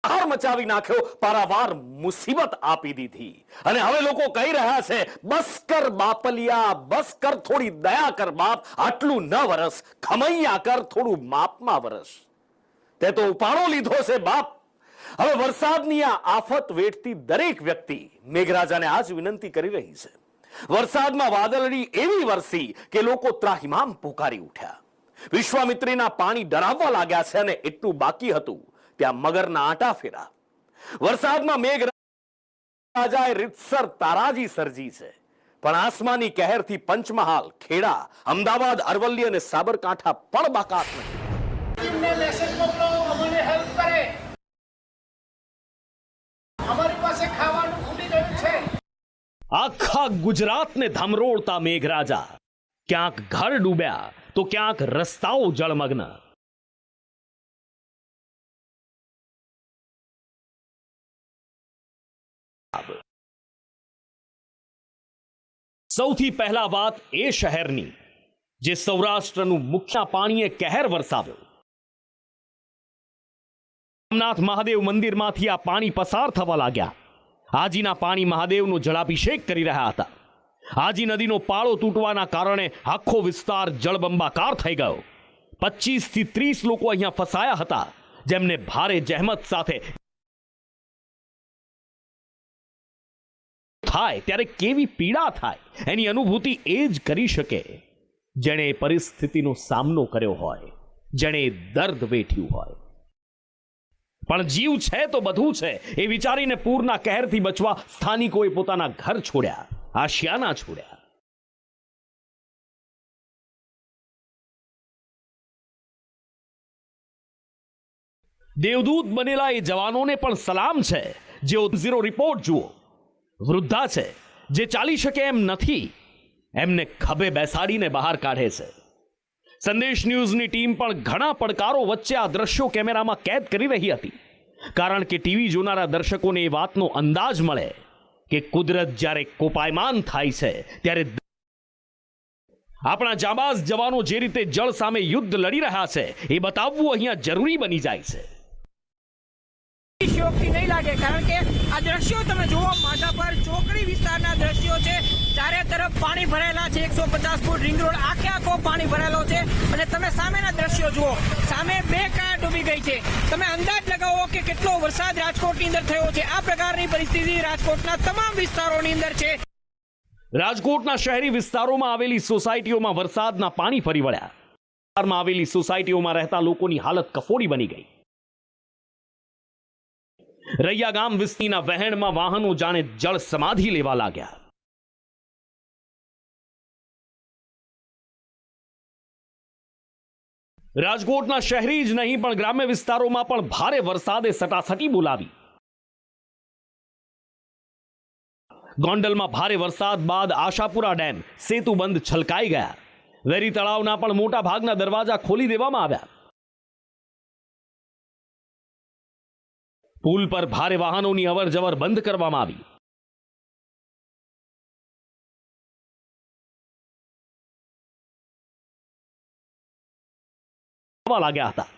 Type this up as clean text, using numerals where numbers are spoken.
હાહાકાર મચાવી નાખ્યો, પારાવાર મુસીબત આપી દીધી. અને હવે લોકો કહી રહ્યા છે, બસ કર બાપલિયા, બસ કર, થોડી દયા કર બાપ, આટલું ન વરસ, ખમૈયા કર, થોડું માપમાં વરસ. તે તો ઉપાડો લીધો છે બાપ. હવે વરસાદની આ આફત વેઠતી દરેક વ્યક્તિ મેઘરાજાને આજ વિનંતી કરી રહી છે. વરસાદમાં વાદળડી એવી વરસી કે લોકો ત્રાહિમામ પોકારી ઉઠ્યા. વિશ્વામિત્રીના પાણી ડરાવવા લાગ્યા છે અને એટલું બાકી હતું ત્યાં મગરના આંટા ફેરા. વરસાદમાં મેઘરાજાએ રીતસર તારાજી સર્જી છે, પણ આસમાની કહેરથી પંચમહાલ, ખેડા, અમદાવાદ, અરવલ્લી અને સાબરકાંઠા પણ બાકાત નથી. ટીમને મેસેજ મોકલો, અમને હેલ્પ કરે. અમારી પાસે ખાવાનું ભૂલી ગયું છે. આખા ગુજરાતને ધમરોળતા મેઘરાજા, ક્યાંક ઘર ડૂબ્યા તો ક્યાંક રસ્તાઓ જળમગ્ન. સૌથી પહેલા વાત એ શહેરની જે સૌરાષ્ટ્રનું મુખ્ય પાણીએ કહેર વરસાવ્યો. સોમનાથ મહાદેવ મંદિરમાંથી આ પાણી પસાર થવા લાગ્યા. આજીના પાણી મહાદેવનો જળાભિષેક કરી રહ્યા હતા. આજી નદીનો પાળો તૂટવાના કારણે આખો વિસ્તાર જળબંબાકાર થઈ ગયો. 25 થી 30 લોકો અહીંયા ફસાયા હતા, જેમને ભારે જહેમત સાથે થાય ત્યારે કેવી પીડા થાય એની અનુભૂતિ એ જ કરી શકે જેણે પરિસ્થિતિનો સામનો કર્યો હોય, જેણે દર્દ વેઠ્યું હોય. પણ જીવ છે તો બધું છે એ વિચારીને પૂરના કહેરથી બચવા સ્થાનિકોએ પોતાના ઘર છોડ્યા, આશિયાના છોડ્યા. દેવદૂત બનેલા એ જવાનોને પણ સલામ છે જેઓ ઝીરો રિપોર્ટ જુઓ. વૃદ્ધા છે જે ચાલી શકે એમ નથી, એમને ખભે બેસાડીને બહાર કાઢે છે. સંદેશ ન્યૂઝની ટીમ પણ ઘણા પડકારો વચ્ચે આ દ્રશ્યો કેમેરામાં કેદ કરી રહી હતી, કારણ કે ટીવી જોનારા દર્શકોને એ વાતનો અંદાજ મળે કે કુદરત જ્યારે કોપાયમાન થાય છે ત્યારે આપણા જાબાઝ જવાનો જે રીતે જળ સામે યુદ્ધ લડી રહ્યા છે એ બતાવવું અહીંયા જરૂરી બની જાય છે. શોકથી નહીં લાગે, કારણ કે આ દ્રશ્યો તમે જુઓ, માથા પર ચોકડી વિસ્તારના દ્રશ્યો છે. ચારે તરફ પાણી ભરેલા છે. 150 ફૂટ રિંગ રોડ આખે આખો પાણી ભરેલો છે. અને તમે સામેના દ્રશ્યો જુઓ, સામે 2 કાર ડૂબી ગઈ છે. તમે અંદાજ લગાવો કે કેટલો વરસાદ રાજકોટની અંદર થયો છે. આ પ્રકારની પરિસ્થિતિ રાજકોટના તમામ વિસ્તારોની અંદર છે. રાજકોટના શહેરી વિસ્તારોમાં આવેલી સોસાયટીઓમાં વરસાદના પાણી ફરી વળ્યા. વિસ્તારમાં આવેલી સોસાયટીઓમાં રહેતા લોકોની હાલત કફોડી બની ગઈ. રૈયા ગામ વિસ્તીના વહેણમાં વાહનો જાણે જળ સમાધિ લેવા લાગ્યા. રાજકોટના શહેરી જ નહીં પણ ગ્રામ્ય વિસ્તારોમાં પણ ભારે વરસાદે સટાસટી બોલાવી. ગોંડલમાં ભારે વરસાદ બાદ આશાપુરા ડેમ સેતુબંધ છલકાઈ ગયા. વેરી તળાવના પણ મોટા ભાગના દરવાજા ખોલી દેવામાં આવ્યા. પુલ પર ભારે વાહનોની અવરજવર બંધ કરવામાં આવી. લાગ્યા હતા.